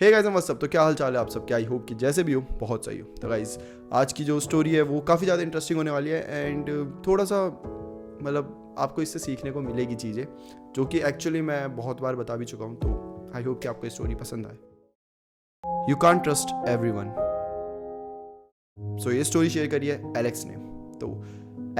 Hey guys what's up. तो क्या हाल चाल है आप सबके? आई होप कि जैसे भी हो बहुत सही हो। तो गाइस आज की जो स्टोरी है वो काफ़ी ज़्यादा इंटरेस्टिंग होने वाली है एंड थोड़ा सा मतलब आपको इससे सीखने को मिलेगी चीज़ें जो कि एक्चुअली मैं बहुत बार बता भी चुका हूँ। तो आई होप कि आपको ये स्टोरी पसंद आए। You can't trust everyone. So ये स्टोरी शेयर करी है एलेक्स ने। तो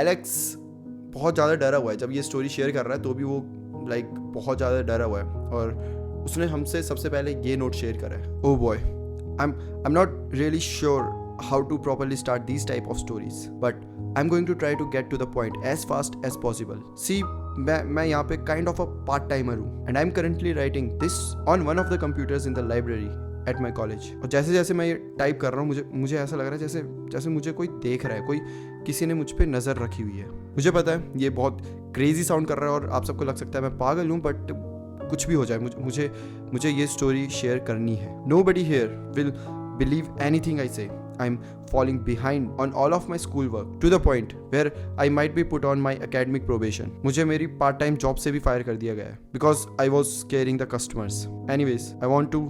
एलेक्स बहुत ज़्यादा डरा हुआ है जब ये स्टोरी शेयर कर रहा है, तो भी वो बहुत ज़्यादा डरा हुआ है और उसने हमसे सबसे पहले ये नोट शेयर करा है। Oh boy, I am not really sure how to properly start these type of stories but I am going to try to get to the point as fast as possible. See मैं यहाँ पे kind of a part timer हूँ and I am currently writing this on one of the computers in the library at my college. और जैसे जैसे मैं ये type कर रहा हूँ मुझे ऐसा लग रहा है जैसे जैसे मुझे कोई देख रहा है, कोई किसी ने मुझ पर नज़र रखी हुई है। मुझे पता है ये बहुत क्रेजी साउंड कर रहा है और आप सबको लग सकता है मैं पागल हूँ, बट कुछ भी हो जाए मुझे ये स्टोरी शेयर करनी है। Nobody here will believe anything I say. I'm falling behind on all of my schoolwork to the point where I might be put on my academic probation. मुझे मेरी पार्ट टाइम जॉब से भी fire कर दिया गया है because I was scaring the customers. Anyways, I want to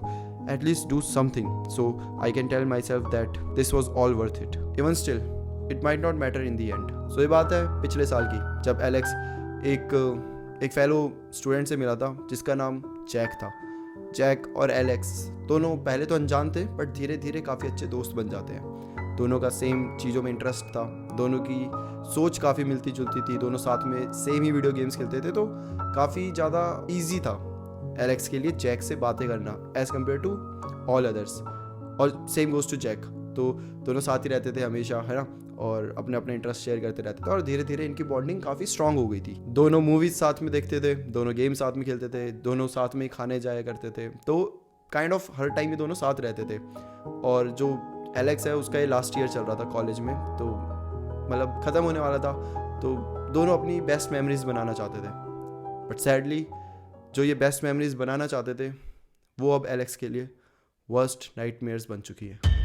at least do something so I can tell myself that this was all worth it. Even still, it might not matter in the end. So ये बात है पिछले साल की, जब Alex एक fellow student से मिला था जिसका नाम जैक था। जैक और एलेक्स दोनों पहले तो अनजान थे बट धीरे धीरे काफ़ी अच्छे दोस्त बन जाते हैं। दोनों का सेम चीज़ों में इंटरेस्ट था, दोनों की सोच काफ़ी मिलती जुलती थी, दोनों साथ में सेम ही वीडियो गेम्स खेलते थे, तो काफ़ी ज़्यादा ईजी था एलेक्स के लिए जैक से बातें करना as compared to all others. और सेम गोज़ टू जैक। तो दोनों साथ ही रहते थे हमेशा, है ना, और अपने अपने इंटरेस्ट शेयर करते रहते थे और धीरे धीरे इनकी बॉन्डिंग काफ़ी स्ट्रांग हो गई थी। दोनों मूवीज साथ में देखते थे, दोनों गेम साथ में खेलते थे, दोनों साथ में खाने जाया करते थे, तो काइंड ऑफ हर टाइम ये दोनों साथ रहते थे। और जो एलेक्स है उसका ये लास्ट ईयर चल रहा था कॉलेज में, तो मतलब ख़त्म होने वाला था, तो दोनों अपनी बेस्ट मेमोरीज बनाना चाहते थे। बट सैडली जो ये बेस्ट मेमोरीज बनाना चाहते थे वो अब एलेक्स के लिए वर्स्ट नाइटमेयर्स बन चुकी है।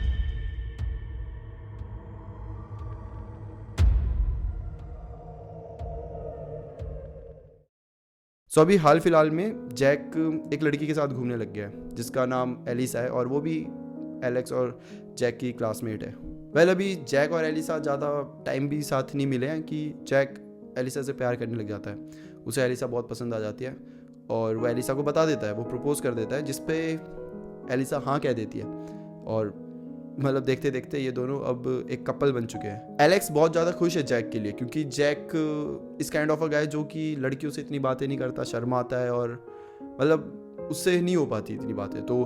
सो अभी हाल फिलहाल में जैक एक लड़की के साथ घूमने लग गया है जिसका नाम एलिसा है और वो भी एलेक्स और जैक की क्लासमेट है। वेल अभी जैक और एलिसा ज़्यादा टाइम भी साथ नहीं मिले हैं कि जैक एलिसा से प्यार करने लग जाता है। उसे एलिसा बहुत पसंद आ जाती है और वो एलिसा को बता देता है, वो प्रपोज कर देता है, जिसपे एलिसा हाँ कह देती है और मतलब देखते देखते ये दोनों अब एक कपल बन चुके हैं। एलेक्स बहुत ज़्यादा खुश है जैक के लिए क्योंकि जैक इस काइंड ऑफ अ गाय जो कि लड़कियों से इतनी बातें नहीं करता, शर्माता है और मतलब उससे नहीं हो पाती इतनी बातें। तो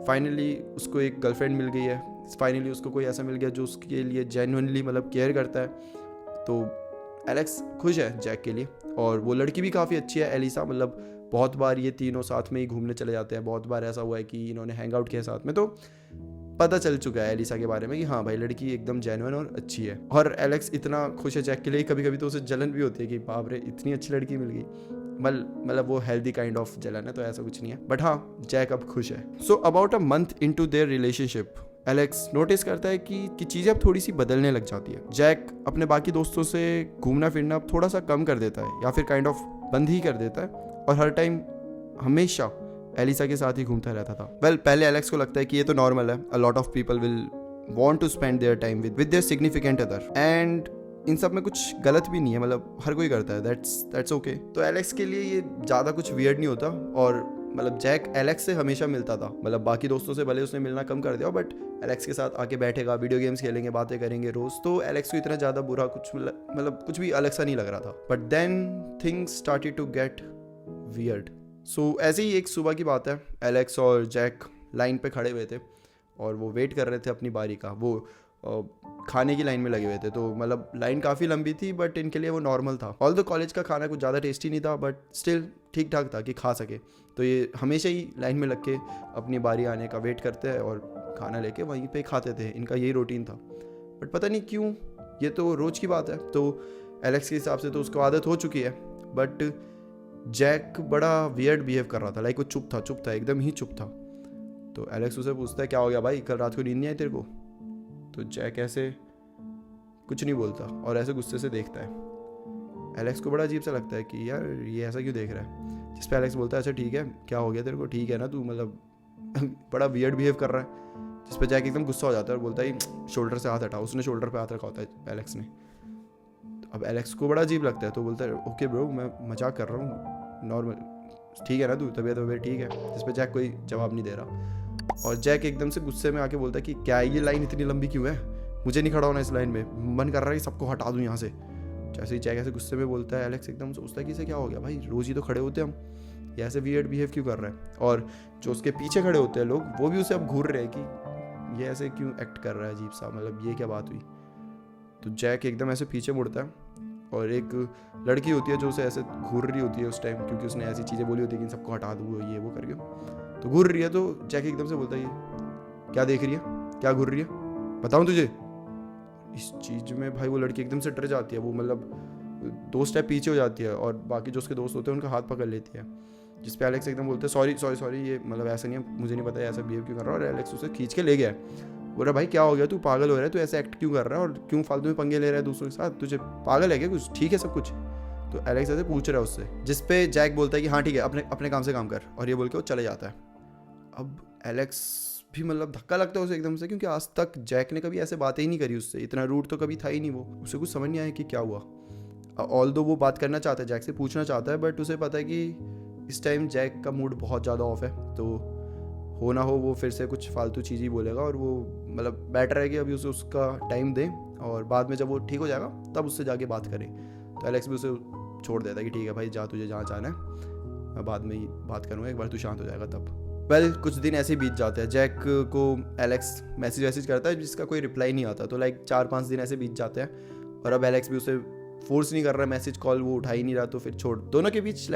फाइनली उसको एक गर्लफ्रेंड मिल गई है, फाइनली उसको कोई ऐसा मिल गया जो उसके लिए जेन्युइनली मतलब केयर करता है। तो एलेक्स खुश है जैक के लिए और वो लड़की भी काफ़ी अच्छी है एलिसा। मतलब बहुत बार ये तीनों साथ में ही घूमने चले जाते हैं, बहुत बार ऐसा हुआ है कि इन्होंने हैंग आउट किया साथ में, तो पता चल चुका है एलिसा के बारे में कि हाँ भाई लड़की एकदम जेन्युइन और अच्छी है। और एलेक्स इतना खुश है जैक के लिए, कभी कभी तो उसे जलन भी होती है कि बाप रे इतनी अच्छी लड़की मिल गई। मतलब वो हेल्दी काइंड ऑफ जलन है, तो ऐसा कुछ नहीं है, बट हाँ जैक अब खुश है। So about a month into their relationship Alex notice करता है कि चीज़ें अब थोड़ी सी बदलने लग जाती है। जैक अपने बाकी दोस्तों से घूमना फिरना अब थोड़ा सा कम कर देता है या फिर काइंड ऑफ बंद ही कर देता है और हर टाइम हमेशा एलिसा के साथ ही घूमता रहता था। पहले एलेक्स को लगता है कि ये तो नॉर्मल है, a lot of people will want to spend their time with their significant other and इन सब में कुछ गलत भी नहीं है, मतलब हर कोई करता है, दैट्स ओके। तो एलेक्स के लिए ये ज़्यादा कुछ वियर्ड नहीं होता और मतलब जैक एलेक्स से हमेशा मिलता था। मतलब बाकी दोस्तों से भले उसने मिलना कम कर दिया बट एलेक्स के साथ आके बैठेगा, वीडियो गेम्स खेलेंगे, बातें करेंगे रोज, तो एलेक्स को इतना ज़्यादा बुरा कुछ मतलब कुछ भी अलग सा नहीं लग रहा था। But then things started to get weird. So ऐसे ही एक सुबह की बात है, एलेक्स और जैक लाइन पे खड़े हुए थे और वो वेट कर रहे थे अपनी बारी का। वो खाने की लाइन में लगे हुए थे, तो मतलब लाइन काफ़ी लंबी थी बट इनके लिए वो नॉर्मल था। ऑल द कॉलेज का खाना कुछ ज़्यादा टेस्टी नहीं था बट स्टिल ठीक ठाक था कि खा सके, तो ये हमेशा ही लाइन में लग के अपनी बारी आने का वेट करते हैं और खाना लेके वहीं पे खाते थे। इनका यही रूटीन था बट पता नहीं क्यों ये तो रोज़ की बात है, तो एलेक्स के हिसाब से तो उसको आदत हो चुकी है। बट जैक बड़ा वियर्ड बिहेव कर रहा था, लाइक वो चुप था एकदम ही चुप था। तो एलेक्स उसे पूछता है क्या हो गया भाई, कल रात को नींद नहीं आई तेरे को? तो जैक ऐसे कुछ नहीं बोलता और ऐसे गुस्से से देखता है। एलेक्स को बड़ा अजीब सा लगता है कि यार ये ऐसा क्यों देख रहा है, जिस पे एलेक्स बोलता है अच्छा ठीक है क्या हो गया तेरे को, ठीक है ना तू, मतलब बड़ा वियर्ड बिहेव कर रहा है, जिस पे जैक एकदम गुस्सा हो जाता है और बोलता है शोल्डर से हाथ हटाओ। उसने शोल्डर पे हाथ रखा होता है एलेक्स ने। अब एलेक्स को बड़ा अजीब लगता है, तो बोलता है ओके ब्रो, मैं मजाक कर रहा हूँ, नॉर्मल, ठीक है ना तू, तबीयत वबीयत ठीक है। जिस पे जैक कोई जवाब नहीं दे रहा, और जैक एकदम से गुस्से में आके बोलता है कि क्या ये लाइन इतनी लंबी क्यों है, मुझे नहीं खड़ा होना इस लाइन में, मन कर रहा है कि सबको हटा दूँ यहाँ से। जैसे ही जैक ऐसे गुस्से में बोलता है, एलेक्स एकदम सोचता है कि इसे क्या हो गया भाई, रोज़ ही तो खड़े होते हम, ये ऐसे वियर्ड बिहेव क्यों कर रहा है। और जो उसके पीछे खड़े होते हैं लोग, वो भी उसे अब घूर रहे हैं कि ये ऐसे क्यों एक्ट कर रहा है अजीब सा, मतलब ये क्या बात हुई। तो जैक एकदम ऐसे पीछे मुड़ता है, और एक लड़की होती है जो उसे ऐसे घूर रही होती है उस टाइम, क्योंकि उसने ऐसी चीज़ें बोली होती है कि सबको हटा दूँ ये वो करके, तो घूर रही है। तो जैक एकदम से बोलता है ये क्या देख रही है, क्या घूर रही है, बताऊँ तुझे। इस चीज़ में भाई वो लड़की एकदम से डर जाती है, वो मतलब 2 स्टेप पीछे हो जाती है, और बाकी जो उसके दोस्त होते हैं उनका हाथ पकड़ लेती है। जिस पे एलेक्स एकदम बोलते हैं सॉरी, ये मतलब ऐसा नहीं है, मुझे नहीं पता ऐसा बिहेव क्यों कर रहा है। और एलेक्स उसे खींच के ले गया, बोल रहा भाई क्या हो गया, तू पागल हो रहा है, तू ऐसे एक्ट क्यों कर रहा है, और क्यों फालतू में पंगे ले रहा है दूसरों के साथ, तुझे पागल है क्या, कुछ ठीक है सब कुछ। तो एलेक्स ऐसे पूछ रहा है उससे, जिस पे जैक बोलता है कि हाँ ठीक है, अपने काम से काम कर, और ये बोल के वो चले जाता है। अब एलेक्स भी मतलब धक्का लगता है उसे एकदम से, क्योंकि आज तक जैक ने कभी ऐसे बातें ही नहीं करी उससे, इतना रूड तो कभी था ही नहीं वो। उसे कुछ समझ नहीं आया कि क्या हुआ। ऑल्दो वो बात करना चाहता है, जैक से पूछना चाहता है, बट उसे पता है कि इस टाइम जैक का मूड बहुत ज़्यादा ऑफ है, तो हो ना हो वो फिर से कुछ फालतू चीज़ ही बोलेगा, और वो मतलब बेटर है कि अभी उसे उसका टाइम दें, और बाद में जब वो ठीक हो जाएगा तब उससे जाके बात करें। तो एलेक्स भी उसे छोड़ देता है कि ठीक है भाई, जा तुझे जहाँ जाना है, मैं बाद में ही बात करूँगा, एक बार तू शांत हो जाएगा तब। कुछ दिन ऐसे ही बीत जाते हैं, जैक को एलेक्स मैसेज करता है जिसका कोई रिप्लाई नहीं आता, तो 4-5 दिन ऐसे बीत जाते हैं, और अब एलेक्स भी उसे फोर्स नहीं कर रहा है, मैसेज कॉल वो उठा ही नहीं रहा, तो फिर छोड़, दोनों के बीच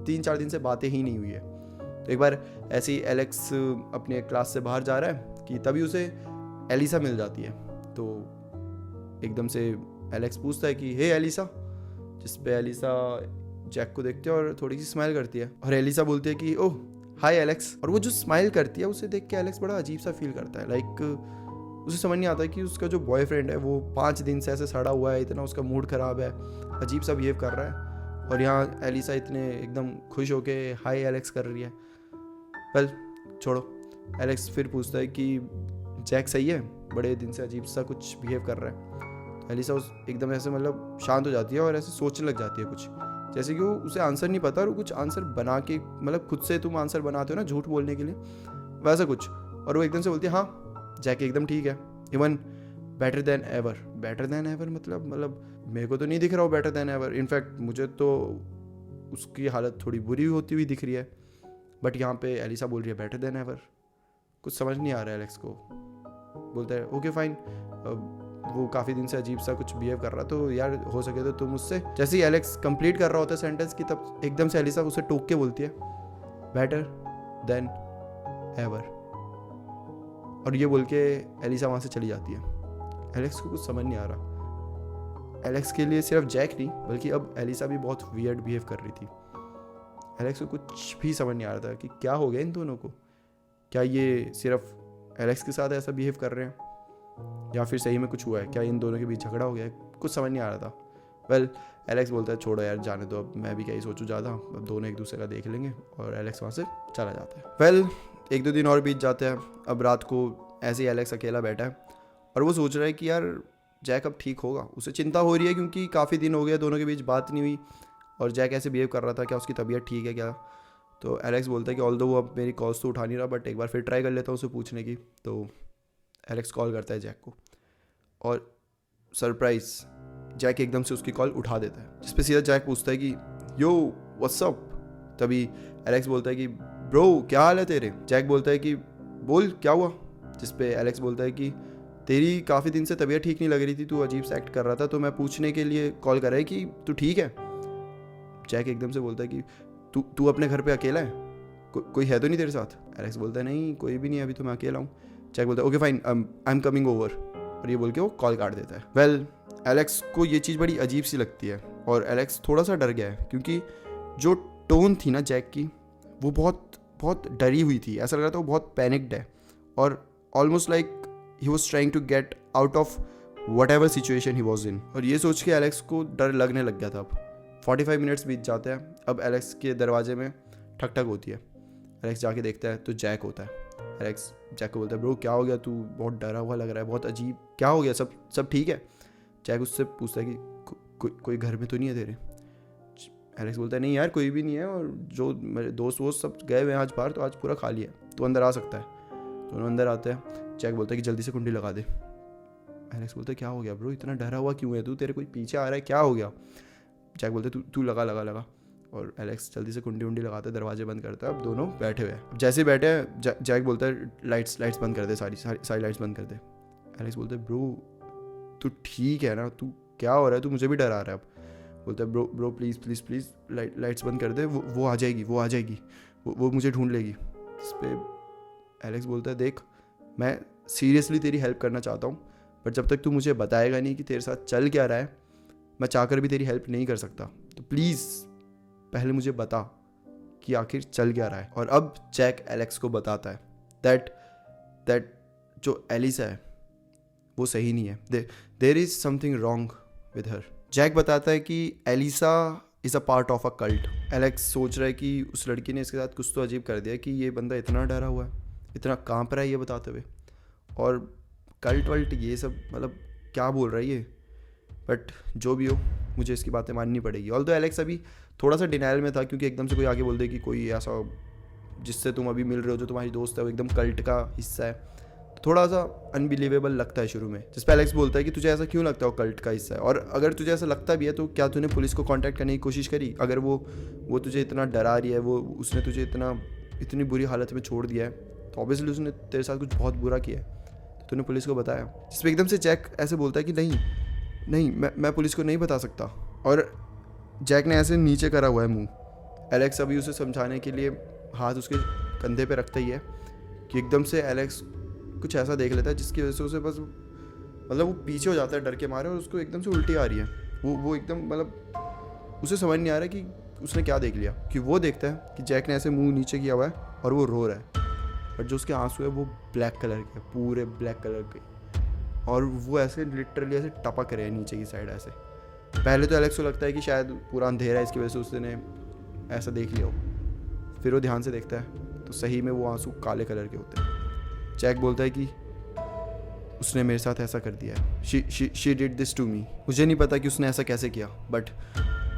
3-4 दिन से बातें ही नहीं हुई है। तो एक बार ऐसे ही एलेक्स अपने क्लास से बाहर जा रहा है कि तभी उसे एलिसा मिल जाती है। तो एकदम से एलेक्स पूछता है कि हे एलिसा, जिस पे एलिसा जैक को देखती है और थोड़ी सी स्माइल करती है, और एलिसा बोलती है कि ओह हाय एलेक्स। और वो जो स्माइल करती है उसे देख के एलेक्स बड़ा अजीब सा फील करता है, उसे समझ नहीं आता कि उसका जो बॉयफ्रेंड है वो 5 दिन से ऐसे सड़ा हुआ है, इतना उसका मूड ख़राब है, अजीब सा बिहेव कर रहा है, और यहाँ एलिसा इतने एकदम खुश होके हाय एलेक्स कर रही है। छोड़ो, एलेक्स फिर पूछता है कि जैक सही है, बड़े दिन से अजीब सा कुछ बिहेव कर रहा है। तो एलिसा एकदम ऐसे मतलब शांत हो जाती है और ऐसे सोचने लग जाती है कुछ, जैसे कि वो उसे आंसर नहीं पता और वो कुछ आंसर बना के, मतलब खुद से तुम आंसर बनाते हो ना झूठ बोलने के लिए, वैसा कुछ। और वो एकदम से बोलती है हाँ जैक एकदम ठीक है, even better than ever. Better than ever मतलब मेरे को तो नहीं दिख रहा हो बेटर देन एवर, इनफैक्ट मुझे तो उसकी हालत थोड़ी बुरी होती हुई दिख रही है, बट यहाँ पे एलिसा बोल रही है बेटर देन एवर। कुछ समझ नहीं आ रहा है एलेक्स को। बोलता है ओके फाइन, वो काफ़ी दिन से अजीब सा कुछ बिहेव कर रहा, तो यार हो सके तो तुम उससे। जैसे ही एलेक्स कंप्लीट कर रहा होता है सेंटेंस की, तब एकदम से एलिसा उसे टोक के बोलती है बेटर देन एवर, और ये बोल के एलिसा वहाँ से चली जाती है। एलेक्स को कुछ समझ नहीं आ रहा। एलेक्स के लिए सिर्फ जैक नहीं बल्कि अब एलिसा भी बहुत वियर्ड बिहेव कर रही थी। एलेक्स को कुछ भी समझ नहीं आ रहा था कि क्या हो गया इन दोनों को, क्या ये सिर्फ एलेक्स के साथ ऐसा बिहेव कर रहे हैं या फिर सही में कुछ हुआ है, क्या इन दोनों के बीच झगड़ा हो गया है, कुछ समझ नहीं आ रहा था। एलेक्स बोलता है छोड़ो यार जाने दो, अब मैं भी क्या ही सोचूं ज़्यादा, अब दोनों एक दूसरे का देख लेंगे, और एलेक्स वहाँ से चला जाता है। 1-2 दिन और बीत जाते हैं। अब रात को ऐसे ही एलेक्स अकेला बैठा है और वो सोच रहा है कि यार जैक अब ठीक होगा। उसे चिंता हो रही है क्योंकि काफ़ी दिन हो गया दोनों के बीच बात नहीं हुई, और जैक ऐसे बिहेव कर रहा था, क्या उसकी तबीयत ठीक है क्या। तो एलेक्स बोलता है कि ऑल्दो वो अब मेरी कॉल्स तो उठा नहीं रहा, बट एक बार फिर ट्राई कर लेता हूँ उसे पूछने की। तो एलेक्स कॉल करता है जैक को, और सरप्राइज जैक एकदम से उसकी कॉल उठा देता है, जिस पे सीधा जैक पूछता है कि यो व्हाट्स अप। तभी एलेक्स बोलता है कि ब्रो क्या हाल है तेरे। जैक बोलता है कि बोल क्या हुआ, जिस पे एलेक्स बोलता है कि तेरी काफ़ी दिन से तबीयत ठीक नहीं लग रही थी, तू अजीब सा एक्ट कर रहा था, तो मैं पूछने के लिए कॉल कर रहा है कि तू ठीक है। जैक एकदम से बोलता है कि तू अपने घर पे अकेला है, कोई है तो नहीं तेरे साथ। एलेक्स बोलता है नहीं कोई भी नहीं, अभी तो मैं अकेला हूँ। जैक बोलता है okay fine I am coming over, और ये बोल के वो कॉल काट देता है। एलेक्स को ये चीज़ बड़ी अजीब सी लगती है, और एलेक्स थोड़ा सा डर गया है क्योंकि जो टोन थी ना जैक की, वो बहुत डरी हुई थी। ऐसा लग रहा था वो बहुत पैनिक्ड है, और almost like he was trying to get out of whatever situation he was in. और ये सोच के एलेक्स को डर लगने लग गया था। अब 45 मिनट्स बीत जाते हैं। अब एलेक्स के दरवाजे में ठक ठक होती है। एलेक्स जाके देखता है तो जैक होता है। एलेक्स जैक को बोलता है ब्रो क्या हो गया, तू बहुत डरा हुआ लग रहा है, बहुत अजीब, क्या हो गया, सब ठीक है। जैक उससे पूछता है कि कोई घर में तो नहीं है तेरे। एलेक्स बोलता है नहीं यार कोई भी नहीं है, और जो मेरे दोस्त वोस्त सब गए हुए हैं आज बाहर, तो आज पूरा खाली है, तो अंदर आ सकता है। दोनों अंदर आते हैं। जैक बोलता है कि जल्दी से कुंडी लगा दे। एलेक्स बोलता है क्या हो गया ब्रो, इतना डरा हुआ क्यों है तू, तेरे कोई पीछे आ रहा है, क्या हो गया। जैक बोलते है तू लगा। और एलेक्स जल्दी से कुंडी उंडी लगाता है, दरवाजे बंद करता है। अब दोनों बैठे हुए हैं। जैसे ही बैठे हैं जैक बोलता है लाइट्स बंद कर दे, सारी लाइट्स बंद कर दे। एलेक्स बोलता है ब्रो तू ठीक है ना, तू क्या हो रहा है, तू मुझे भी डरा रहा है। अब बोलता है ब्रो प्लीज़ लाइट्स बंद कर दे, वो आ जाएगी, वो मुझे ढूंढ लेगी। इस पर एलेक्स बोलता है देख मैं सीरियसली तेरी हेल्प करना चाहता हूँ, पर जब तक तू मुझे बताएगा नहीं कि तेरे साथ चल क्या रहा है, मैं चाहकर भी तेरी हेल्प नहीं कर सकता। तो प्लीज़ पहले मुझे बता कि आखिर चल क्या रहा है। और अब जैक एलेक्स को बताता है दैट जो एलिसा है वो सही नहीं है, there is something wrong with her. Jack बताता है कि Elisa is a part of a cult. Alex सोच रहा है कि उस लड़की ने इसके साथ कुछ तो अजीब कर दिया कि ये बंदा इतना डरा हुआ है, इतना कांप रहा है ये बताते हुए, और कल्ट वल्ट ये सब मतलब क्या बोल रहा है ये। बट जो भी हो मुझे इसकी बातें माननी पड़ेगी। ऑल्दो एलेक्स अभी थोड़ा सा डिनाइल में था, क्योंकि एकदम से कोई आगे बोल दे कि कोई ऐसा जिससे तुम अभी मिल रहे हो जो तुम्हारी दोस्त है वो एकदम कल्ट का हिस्सा है, तो थोड़ा सा अनबिलीवेबल लगता है शुरू में। जिस पर एलेक्स बोलता है कि तुझे ऐसा क्यों लगता है वो कल्ट का हिस्सा है, और अगर तुझे ऐसा लगता भी है तो क्या तूने पुलिस को कांटेक्ट करने की कोशिश करी। अगर वो तुझे इतना डरा रही है, उसने तुझे इतनी बुरी हालत में छोड़ दिया है, तो ऑब्वियसली उसने तेरे साथ कुछ बहुत बुरा किया है, तो तूने पुलिस को बताया। जिस पर एकदम से जैक ऐसे बोलता है कि नहीं मैं पुलिस को नहीं बता सकता, और जैक ने ऐसे नीचे करा हुआ है मुंह। एलेक्स अभी उसे समझाने के लिए हाथ उसके कंधे पे रखता ही है कि एकदम से एलेक्स कुछ ऐसा देख लेता है जिसकी वजह से उसे बस मतलब वो पीछे हो जाता है डर के मारे, और उसको एकदम से उल्टी आ रही है। वो एकदम मतलब उसे समझ नहीं आ रहा है कि उसने क्या देख लिया, कि वो देखता है कि जैक ने ऐसे मुंह नीचे किया हुआ है और वो रो रहा है, बट जो उसके आंसू है वो ब्लैक कलर के, पूरे ब्लैक कलर के, और वो ऐसे लिटरली ऐसे टपक रहे हैं नीचे की साइड ऐसे। पहले तो एलेक्स को लगता है कि शायद पूरा अंधेरा है इसकी वजह से उसने ऐसा देख लिया हो, फिर वो ध्यान से देखता है तो सही में वो आंसू काले कलर के होते हैं। जैक बोलता है कि उसने मेरे साथ ऐसा कर दिया है, she did this to me. मुझे नहीं पता कि उसने ऐसा कैसे किया, बट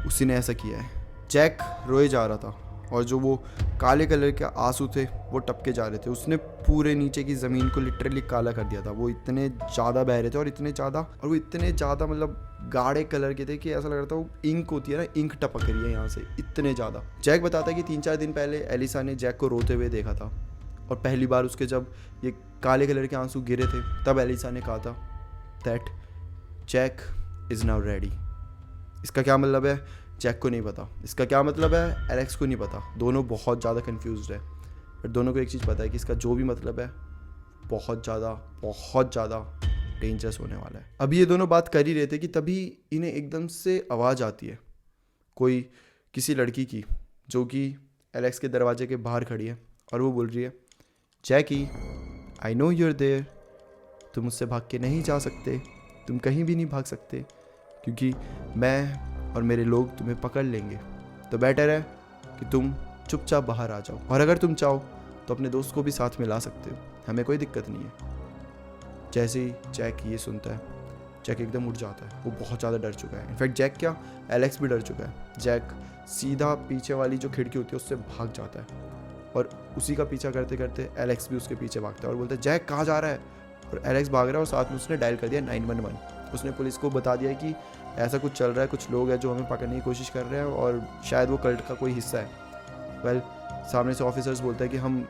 उसी ने ऐसा किया है। जैक रोए जा रहा था, और जो वो काले कलर के आंसू थे वो टपके जा रहे थे। उसने पूरे नीचे की ज़मीन को लिटरली काला कर दिया था। वो इतने ज़्यादा बह रहे थे, और वो इतने ज़्यादा मतलब गाढ़े कलर के थे कि ऐसा लग रहा था वो इंक होती है ना, इंक टपक रही है यहाँ से, इतने ज़्यादा। जैक बताता है कि 3-4 दिन पहले एलिसा ने जैक को रोते हुए देखा था, और पहली बार उसके जब ये काले कलर के आंसू गिरे थे तब एलिसा ने कहा था that Jack is now ready. इसका क्या मतलब है जैक को नहीं पता, इसका क्या मतलब है एलेक्स को नहीं पता। दोनों बहुत ज़्यादा कंफ्यूज्ड है, बट दोनों को एक चीज़ पता है कि इसका जो भी मतलब है बहुत ज़्यादा डेंजरस होने वाला है। अभी ये दोनों बात कर ही रहे थे कि तभी इन्हें एकदम से आवाज़ आती है किसी लड़की की, जो कि एलेक्स के दरवाजे के बाहर खड़ी है, और वो बोल रही है जैकी आई नो यूर देयर, तुम मुझसे भाग के नहीं जा सकते, तुम कहीं भी नहीं भाग सकते, क्योंकि मैं और मेरे लोग तुम्हें पकड़ लेंगे। तो बेटर है कि तुम चुपचाप बाहर आ जाओ, और अगर तुम चाहो तो अपने दोस्त को भी साथ में ला सकते हो, हमें कोई दिक्कत नहीं है। जैसे ही जैक ये सुनता है, जैक एकदम उठ जाता है। वो बहुत ज़्यादा डर चुका है। इनफैक्ट जैक क्या, एलेक्स भी डर चुका है। जैक सीधा पीछे वाली जो खिड़की होती है उससे भाग जाता है, और उसी का पीछा करते करते एलेक्स भी उसके पीछे भागता है और बोलता है जैक कहाँ जा रहा है। और एलेक्स भाग रहा है, और साथ में उसने डायल कर दिया 911। उसने पुलिस को बता दिया कि ऐसा कुछ चल रहा है, कुछ लोग हैं जो हमें पकड़ने की कोशिश कर रहे हैं, और शायद वो कल्ट का कोई हिस्सा है। सामने से ऑफिसर्स बोलता है कि हम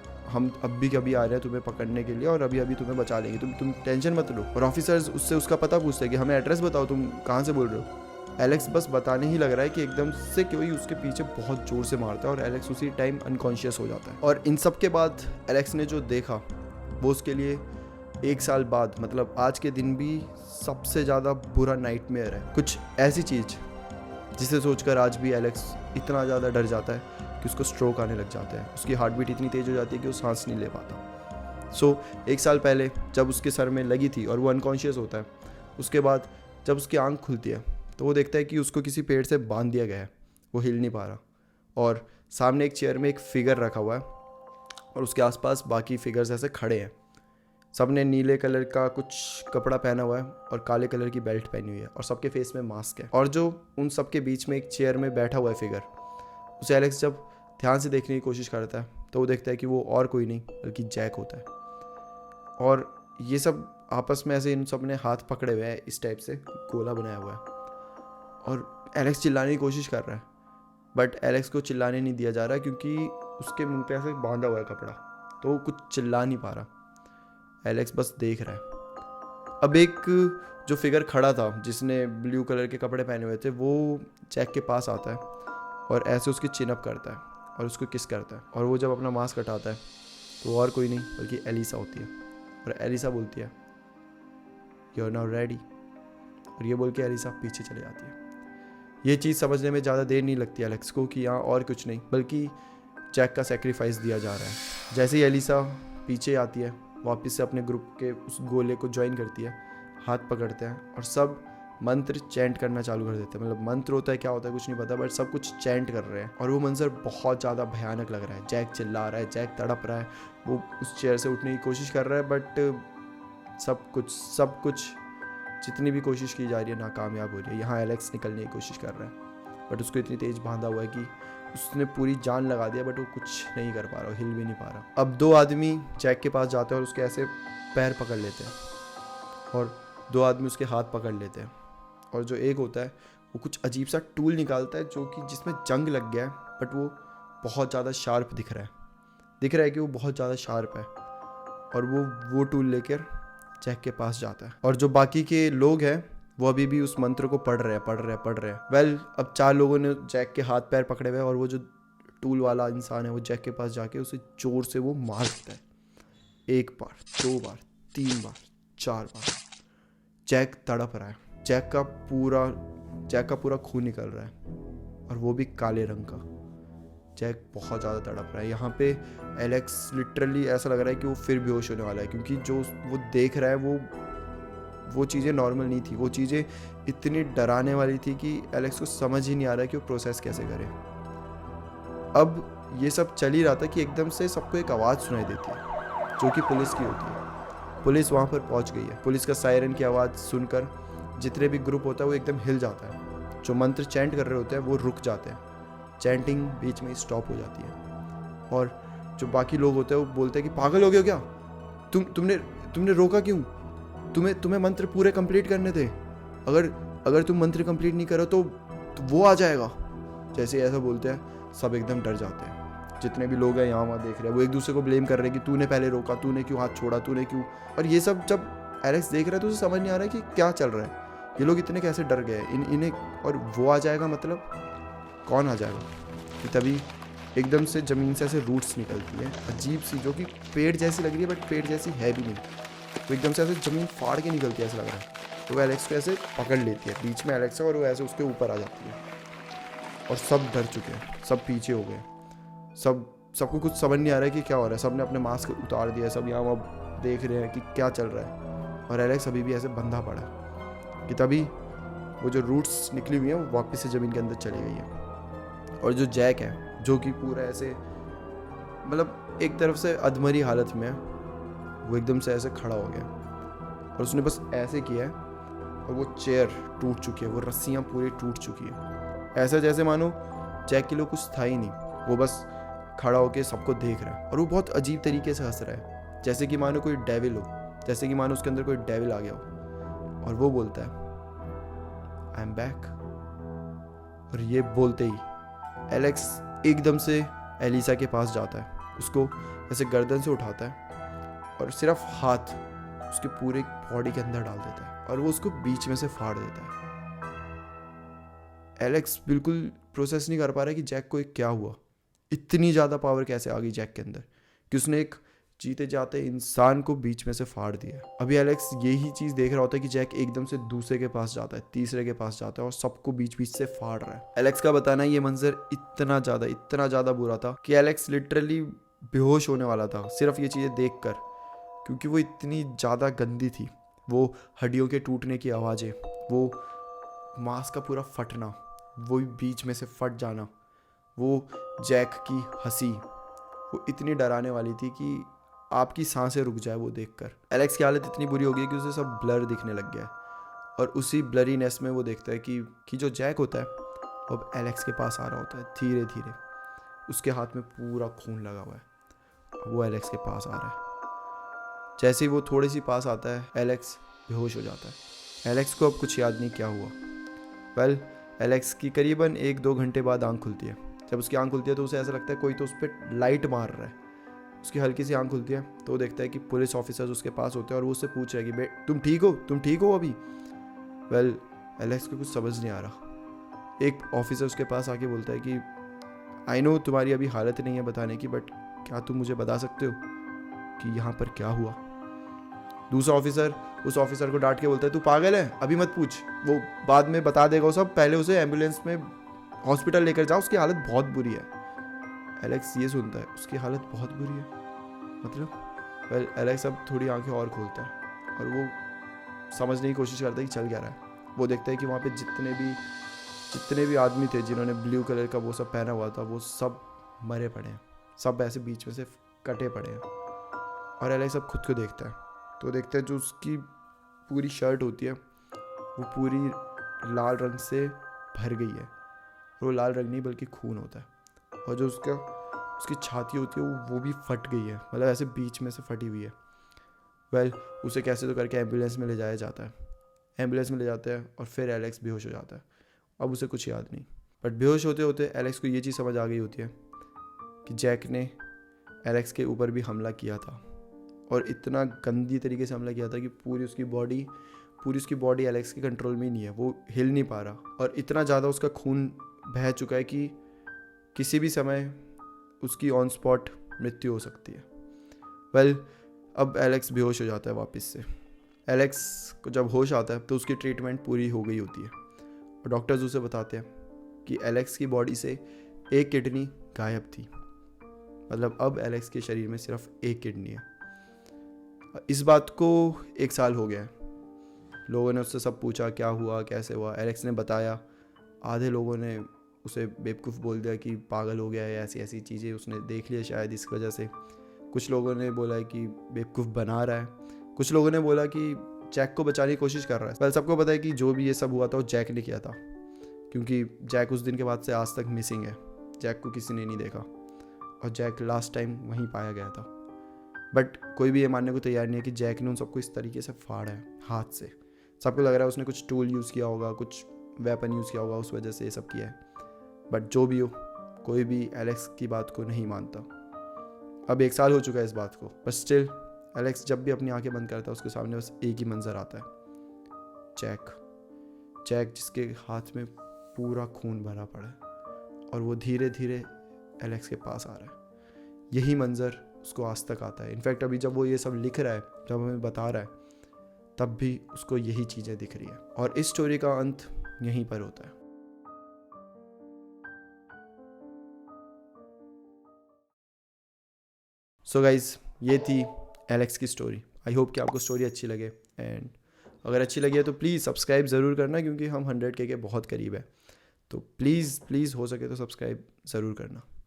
अब भी कभी आ रहे हैं तुम्हें पकड़ने के लिए, और अभी तुम्हें बचा लेंगे, तुम टेंशन मत लो। और ऑफिसर्स उससे उसका पता पूछते हैं कि हमें एड्रेस बताओ, तुम कहाँ से बोल रहे हो। एलेक्स बस बताने ही लग रहा है कि एकदम से कोई उसके पीछे बहुत ज़ोर से मारता है, और एलेक्स उसी टाइम अनकॉन्शियस हो जाता है। और इन सब के बाद एलेक्स ने जो देखा वो उसके लिए 1 साल बाद, मतलब आज के दिन भी सबसे ज़्यादा बुरा नाइटमेयर है। कुछ ऐसी चीज़ जिसे सोचकर आज भी एलेक्स इतना ज़्यादा डर जाता है कि उसको स्ट्रोक आने लग जाता है। उसकी हार्ट बीट इतनी तेज़ हो जाती है कि वो सांस नहीं ले पाता। 1 साल पहले जब उसके सर में लगी थी और वो अनकॉन्शियस होता है, उसके बाद जब उसकी आंख खुलती है तो वो देखता है कि उसको किसी पेड़ से बांध दिया गया है, वो हिल नहीं पा रहा, और सामने एक चेयर में एक फिगर रखा हुआ है, और उसके आसपास बाकी फिगर्स ऐसे खड़े हैं। सब ने नीले कलर का कुछ कपड़ा पहना हुआ है और काले कलर की बेल्ट पहनी हुई है और सबके फेस में मास्क है। और जो उन सबके बीच में एक चेयर में बैठा हुआ है फिगर, उसे एलेक्स जब ध्यान से देखने की कोशिश करता है तो वो देखता है कि वो और कोई नहीं बल्कि जैक होता है। और ये सब आपस में ऐसे इन सब ने हाथ पकड़े हुए हैं, इस टाइप से गोला बनाया हुआ है। और एलेक्स चिल्लाने की कोशिश कर रहा है, बट एलेक्स को चिल्लाने नहीं दिया जा रहा क्योंकि उसके मुंह पे ऐसे बांधा हुआ है कपड़ा, तो वो कुछ चिल्ला नहीं पा रहा। एलेक्स बस देख रहा है। अब एक जो फिगर खड़ा था जिसने ब्लू कलर के कपड़े पहने हुए थे, वो जैक के पास आता है और ऐसे उसकी चिन अप करता है और उसको किस करता है। और वो जब अपना मास्क हटाता है तो और कोई नहीं बल्कि एलिसा होती है। और एलिसा बोलती है, यू आर नाउ रेडी। और ये बोल के एलिसा पीछे चले जाती है। ये चीज़ समझने में ज़्यादा देर नहीं लगती एलेक्स को कि यहाँ और कुछ नहीं बल्कि जैक का सेक्रीफाइस दिया जा रहा है। जैसे ही एलिसा पीछे आती है, वापस से अपने ग्रुप के उस गोले को ज्वाइन करती है, हाथ पकड़ते हैं और सब मंत्र चैंट करना चालू कर देते हैं। मतलब मंत्र होता है क्या होता है कुछ नहीं पता, बट सब कुछ चैंट कर रहे हैं। और वो मंजर बहुत ज़्यादा भयानक लग रहा है। जैक चिल्ला रहा है, जैक तड़प रहा है, वो उस चेयर से उठने की कोशिश कर रहा है, बट सब कुछ जितनी भी कोशिश की जा रही है नाकामयाब हो रही है। यहाँ एलेक्स निकलने की कोशिश कर रहा है, बट उसको इतनी तेज बांधा हुआ है कि उसने पूरी जान लगा दिया, बट वो कुछ नहीं कर पा रहा, हिल भी नहीं पा रहा। अब 2 आदमी जैक के पास जाते हैं और उसके ऐसे पैर पकड़ लेते हैं और 2 आदमी उसके हाथ पकड़ लेते हैं। और जो एक होता है वो कुछ अजीब सा टूल निकालता है जो कि जिसमें जंग लग गया है, बट वो बहुत ज़्यादा शार्प दिख रहा है कि वो बहुत ज़्यादा शार्प है। और वो टूल लेकर जैक के पास जाता है। और जो बाकी के लोग हैं वो अभी भी उस मंत्र को पढ़ रहे हैं। वेल, अब 4 लोगों ने जैक के हाथ पैर पकड़े हुए हैं और वो जो टूल वाला इंसान है वो जैक के पास जाके उसे जोर से वो मार देता है। 1 बार, 2 बार, 3 बार, 4 बार। जैक तड़प रहा है। जैक का पूरा खून निकल रहा है और वो भी काले रंग का। जैक बहुत ज़्यादा तड़प रहा है। यहाँ पे एलेक्स लिटरली ऐसा लग रहा है कि वो फिर बेहोश होने वाला है, क्योंकि जो वो देख रहा है वो चीज़ें नॉर्मल नहीं थी। वो चीज़ें इतनी डराने वाली थी कि एलेक्स को समझ ही नहीं आ रहा है कि वो प्रोसेस कैसे करे। अब ये सब चल ही रहा था कि एकदम से सबको एक आवाज़ सुनाई देती है जो कि पुलिस की होती है। पुलिस वहाँ पर पहुँच गई है। पुलिस का सायरन की आवाज़ सुनकर जितने भी ग्रुप होता है वो एकदम हिल जाता है। जो मंत्र चैंट कर रहे होते हैं वो रुक जाते हैं। चैंटिंग बीच में स्टॉप हो जाती है और जो बाकी लोग होते हैं वो बोलते हैं कि पागल हो गए हो क्या, तुमने रोका क्यों? तुम्हें मंत्र पूरे कंप्लीट करने थे। अगर तुम मंत्र कंप्लीट नहीं करो तो वो आ जाएगा। जैसे ऐसा बोलते हैं सब एकदम डर जाते हैं। जितने भी लोग हैं यहाँ वहाँ देख रहे हैं, वो एक दूसरे को ब्लेम कर रहे हैं कि तूने पहले रोका, तूने क्यों हाथ छोड़ा, तूने क्यों। और ये सब जब एलेक्स देख रहा है तो उसे समझ नहीं आ रहा है कि क्या चल रहा है, ये लोग इतने कैसे डर गए इन्हें। और वो आ जाएगा मतलब कौन आ जाएगा? कि तभी एकदम से ज़मीन से ऐसे रूट्स निकलती है अजीब सी, जो कि पेड़ जैसी लग रही है बट पेड़ जैसी है भी नहीं। तो एकदम से ऐसे ज़मीन फाड़ के निकलती है ऐसा लग रहा है। तो वो एलेक्स को ऐसे पकड़ लेती है, बीच में एलेक्स है और वो ऐसे उसके ऊपर आ जाती है। और सब डर चुके हैं, सब पीछे हो गए। सबको कुछ समझ नहीं आ रहा है कि क्या हो रहा है। सब ने अपने मास्क उतार दिया, सब यहाँ वहाँ देख रहे हैं कि क्या चल रहा है। और एलेक्स अभी भी ऐसे बंधा पड़ा है कि तभी वो जो रूट्स निकली हुई हैं वो वापस से ज़मीन के अंदर चली गई है। और जो जैक है जो कि पूरा ऐसे मतलब एक तरफ से अधमरी हालत में है, वो एकदम से ऐसे खड़ा हो गया और उसने बस ऐसे किया है और वो चेयर टूट चुकी है, वो रस्सियाँ पूरी टूट चुकी है। ऐसा जैसे मानो जैक के लिए कुछ था ही नहीं, वो बस खड़ा होकर सबको देख रहा है। और वो बहुत अजीब तरीके से हंस रहा है, जैसे कि मानो कोई डेविल हो, जैसे कि मानो उसके अंदर कोई डेविल आ गया हो। और वो बोलता है आई एम बैक। और ये बोलते ही एलेक्स एकदम से एलिसा के पास जाता है, उसको ऐसे गर्दन से उठाता है और सिर्फ हाथ उसके पूरे बॉडी के अंदर डाल देता है और वो उसको बीच में से फाड़ देता है। एलेक्स बिल्कुल प्रोसेस नहीं कर पा रहा है कि जैक को क्या हुआ, इतनी ज़्यादा पावर कैसे आ गई जैक के अंदर कि उसने एक जीते जाते इंसान को बीच में से फाड़ दिया। अभी एलेक्स यही चीज़ देख रहा होता है कि जैक एकदम से दूसरे के पास जाता है, तीसरे के पास जाता है और सबको बीच बीच से फाड़ रहा है। एलेक्स का बताना ये मंजर इतना ज़्यादा बुरा था कि एलेक्स लिटरली बेहोश होने वाला था सिर्फ ये चीज़ें देख कर, क्योंकि वो इतनी ज़्यादा गंदी थी। वो हड्डियों के टूटने की आवाज़ें, वो मांस का पूरा फटना, वो बीच में से फट जाना, वो जैक की हंसी, वो इतनी डराने वाली थी कि आपकी सांसें रुक जाए वो देखकर। एलेक्स की हालत इतनी बुरी हो गई कि उसे सब ब्लर दिखने लग गया है और उसी ब्लरीनेस में वो देखता है कि जो जैक होता है वो अब एलेक्स के पास आ रहा होता है धीरे धीरे। उसके हाथ में पूरा खून लगा हुआ है, वो एलेक्स के पास आ रहा है। जैसे ही वो थोड़ी सी पास आता है एलेक्स बेहोश हो जाता है। एलेक्स को अब कुछ याद नहीं क्या हुआ। वेल एलेक्स की करीबन 1-2 घंटे बाद आंख खुलती है। जब उसकी आंख खुलती है तो उसे ऐसा लगता है कोई तो उस पर लाइट मार रहा है। उसकी हल्की सी आंख खुलती है तो वो देखता है कि पुलिस ऑफिसर्स उसके पास होते हैं और वो उससे पूछ रहे हैं कि तुम ठीक हो अभी। वेल एलेक्स को कुछ समझ नहीं आ रहा। एक ऑफिसर उसके पास आके बोलता है कि आई नो तुम्हारी अभी हालत नहीं है बताने की, बट क्या तुम मुझे बता सकते हो कि यहाँ पर क्या हुआ। दूसरा ऑफिसर उस ऑफिसर को डांट के बोलता है तू पागल है, अभी मत पूछ, वो बाद में बता देगा वो सब, पहले उसे एम्बुलेंस में हॉस्पिटल लेकर जाओ, उसकी हालत बहुत बुरी है। एलेक्स ये सुनता है उसकी हालत बहुत बुरी है मतलब। वेल एलेक्स अब थोड़ी आंखें और खोलता है और वो समझने की कोशिश करता है कि चल क्या रहा है। वो देखता है कि वहाँ पे जितने भी आदमी थे जिन्होंने ब्लू कलर का वो सब पहना हुआ था वो सब मरे पड़े हैं, सब ऐसे बीच में से कटे पड़े हैं। और एलेक्स अब खुद को देखता है तो देखता है जो उसकी पूरी शर्ट होती है वो पूरी लाल रंग से भर गई है। और वो लाल रंग नहीं बल्कि खून होता है। और जो उसकी छाती होती है वो भी फट गई है, मतलब ऐसे बीच में से फटी हुई है। वेल उसे कैसे तो करके एम्बुलेंस में ले जाया जाता है। एम्बुलेंस में ले जाते हैं और फिर एलेक्स बेहोश हो जाता है। अब उसे कुछ याद नहीं, बट बेहोश होते होते एलेक्स को ये चीज़ समझ आ गई होती है कि जैक ने एलेक्स के ऊपर भी हमला किया था और इतना गंदी तरीके से हमला किया था कि पूरी उसकी बॉडी एलेक्स के कंट्रोल में ही नहीं है, वो हिल नहीं पा रहा और इतना ज़्यादा उसका खून बह चुका है कि किसी भी समय उसकी ऑन स्पॉट मृत्यु हो सकती है। वेल अब एलेक्स बेहोश हो जाता है वापस से। एलेक्स को जब होश आता है तो उसकी ट्रीटमेंट पूरी हो गई होती है और डॉक्टर्स उसे बताते हैं कि एलेक्स की बॉडी से एक किडनी गायब थी, मतलब अब एलेक्स के शरीर में सिर्फ एक किडनी है। इस बात को 1 साल हो गया है। लोगों ने उससे सब पूछा क्या हुआ कैसे हुआ, एलेक्स ने बताया। आधे लोगों ने उसे बेवकूफ़ बोल दिया कि पागल हो गया है, ऐसी ऐसी चीज़ें उसने देख लिया शायद इस वजह से। कुछ लोगों ने बोला है कि बेवकूफ़ बना रहा है, कुछ लोगों ने बोला कि जैक को बचाने की कोशिश कर रहा है। पहले सबको पता है कि जो भी ये सब हुआ था वो जैक ने किया था, क्योंकि जैक उस दिन के बाद से आज तक मिसिंग है। जैक को किसी ने नहीं देखा और जैक लास्ट टाइम वहीं पाया गया था। बट कोई भी ये मानने को तैयार नहीं है कि जैक ने उन सबको इस तरीके से फाड़ा है हाथ से। सबको लग रहा है उसने कुछ टूल यूज़ किया होगा, कुछ वेपन यूज़ किया होगा, उस वजह से ये सब किया है। बट जो भी हो, कोई भी एलेक्स की बात को नहीं मानता। अब 1 साल हो चुका है इस बात को, बट स्टिल एलेक्स जब भी अपनी आंखें बंद करता है उसके सामने बस एक ही मंजर आता है, जैक जिसके हाथ में पूरा खून भरा पड़ा है और वो धीरे धीरे एलेक्स के पास आ रहा है। यही मंजर उसको आज तक आता है। इनफैक्ट अभी जब वो ये सब लिख रहा है, जब हमें बता रहा है, तब भी उसको यही चीज़ें दिख रही है। और इस स्टोरी का अंत यहीं पर होता है। सो गाइज ये थी एलेक्स की स्टोरी। आई होप कि आपको स्टोरी अच्छी लगे, एंड अगर अच्छी लगी है तो प्लीज़ सब्सक्राइब ज़रूर करना, क्योंकि हम 100K के बहुत करीब है। तो प्लीज़ हो सके तो सब्सक्राइब ज़रूर करना।